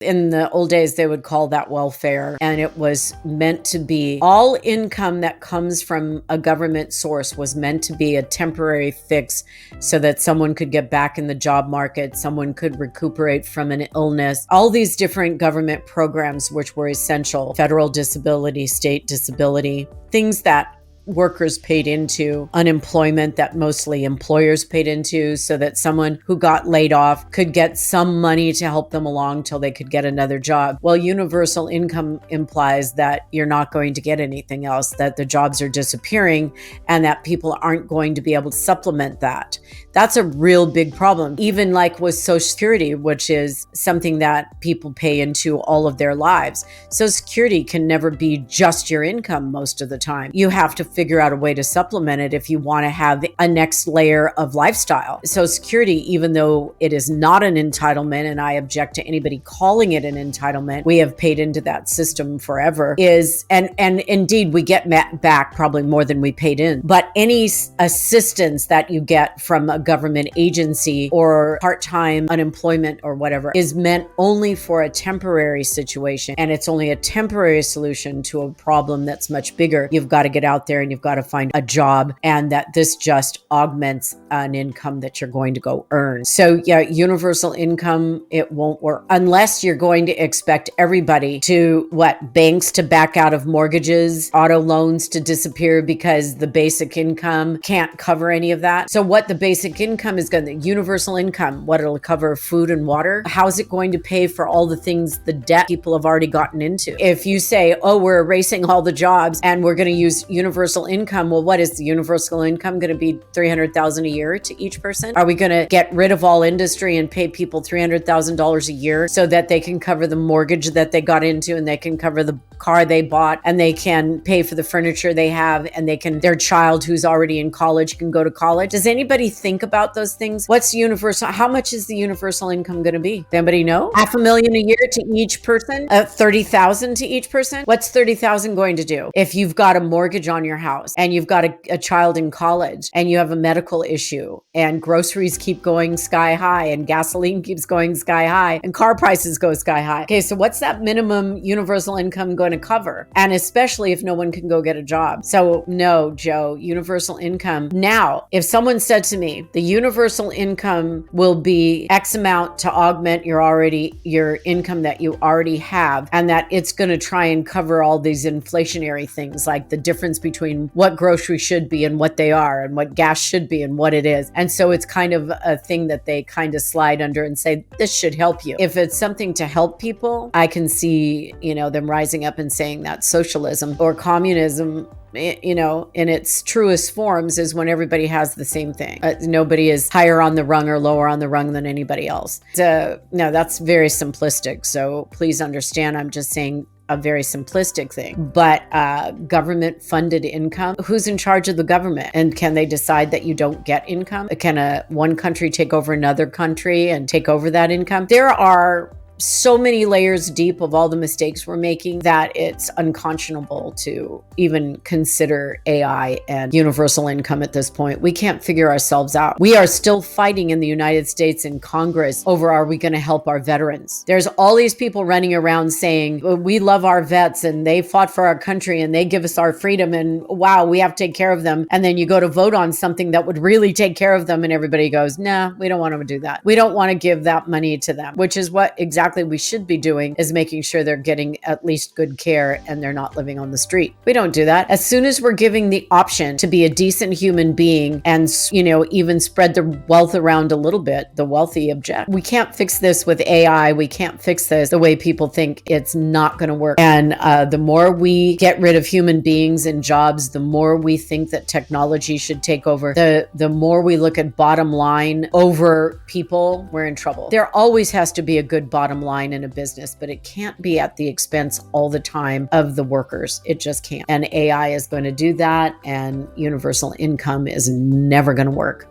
In the old days, they would call that welfare, and it was meant to be all income that comes from a government source was meant to be a temporary fix so that someone could get back in the job market, someone could recuperate from an illness. All these different government programs, which were essential, federal disability, state disability, things that workers paid into, unemployment that mostly employers paid into, so that someone who got laid off could get some money to help them along till they could get another job. Well, universal income implies that you're not going to get anything else, that the jobs are disappearing, and that people aren't going to be able to supplement that. That's a real big problem. Even like with Social Security, which is something that people pay into all of their lives. Social Security can never be just your income most of the time. You have to figure out a way to supplement it if you want to have a next layer of lifestyle. Social Security, even though it is not an entitlement, and I object to anybody calling it an entitlement, we have paid into that system forever, and indeed we get back probably more than we paid in. But any assistance that you get from a government agency or part-time unemployment or whatever is meant only for a temporary situation, and it's only a temporary solution to a problem that's much bigger. You've got to get out there and you've got to find a job, and that this just augments an income that you're going to go earn. So yeah, universal income, it won't work unless you're going to expect everybody to, banks to back out of mortgages, auto loans to disappear because the basic income can't cover any of that. So what the basic income is going to, universal income, what it'll cover food and water, how's it going to pay for all the things, the debt people have already gotten into? If you say, oh, we're erasing all the jobs and we're going to use universal income, well, what is the universal income going to be? $300,000 a year to each person? Are we going to get rid of all industry and pay people $300,000 a year so that they can cover the mortgage that they got into, and they can cover the car they bought, and they can pay for the furniture they have, and their child who's already in college can go to college? Does anybody think about those things? What's universal? How much is the universal income going to be? Does anybody know? $500,000 a year to each person? $30,000 to each person? What's $30,000 going to do? If you've got a mortgage on your house and you've got a child in college and you have a medical issue and groceries keep going sky high and gasoline keeps going sky high and car prices go sky high. Okay, so what's that minimum universal income going to cover? And especially if no one can go get a job. So no, Joe, universal income. Now, if someone said to me, the universal income will be X amount to augment your income that you already have, and that it's going to try and cover all these inflationary things, like the difference between what groceries should be and what they are, and what gas should be and what it is. And so it's kind of a thing that they kind of slide under and say, this should help you. If it's something to help people, I can see, them rising up and saying that socialism or communism, in its truest forms, is when everybody has the same thing. Nobody is higher on the rung or lower on the rung than anybody else. So no, that's very simplistic. So please understand, I'm just saying a very simplistic thing. But government funded income, who's in charge of the government? And can they decide that you don't get income? Can one country take over another country and take over that income? There are so many layers deep of all the mistakes we're making that it's unconscionable to even consider AI and universal income at this point. We can't figure ourselves out. We are still fighting in the United States in Congress over, are we going to help our veterans? There's all these people running around saying, well, we love our vets and they fought for our country and they give us our freedom and wow, we have to take care of them. And then you go to vote on something that would really take care of them and everybody goes, nah, we don't want to do that. We don't want to give that money to them, which is what exactly we should be doing, is making sure they're getting at least good care and they're not living on the street. We don't do that. As soon as we're giving the option to be a decent human being and, even spread the wealth around a little bit, the wealthy object. We can't fix this with AI. We can't fix this the way people think. It's not going to work. And the more we get rid of human beings and jobs, the more we think that technology should take over, the more we look at bottom line over people, we're in trouble. There always has to be a good bottom line in a business, but it can't be at the expense all the time of the workers. It just can't. And AI is going to do that, and universal income is never going to work.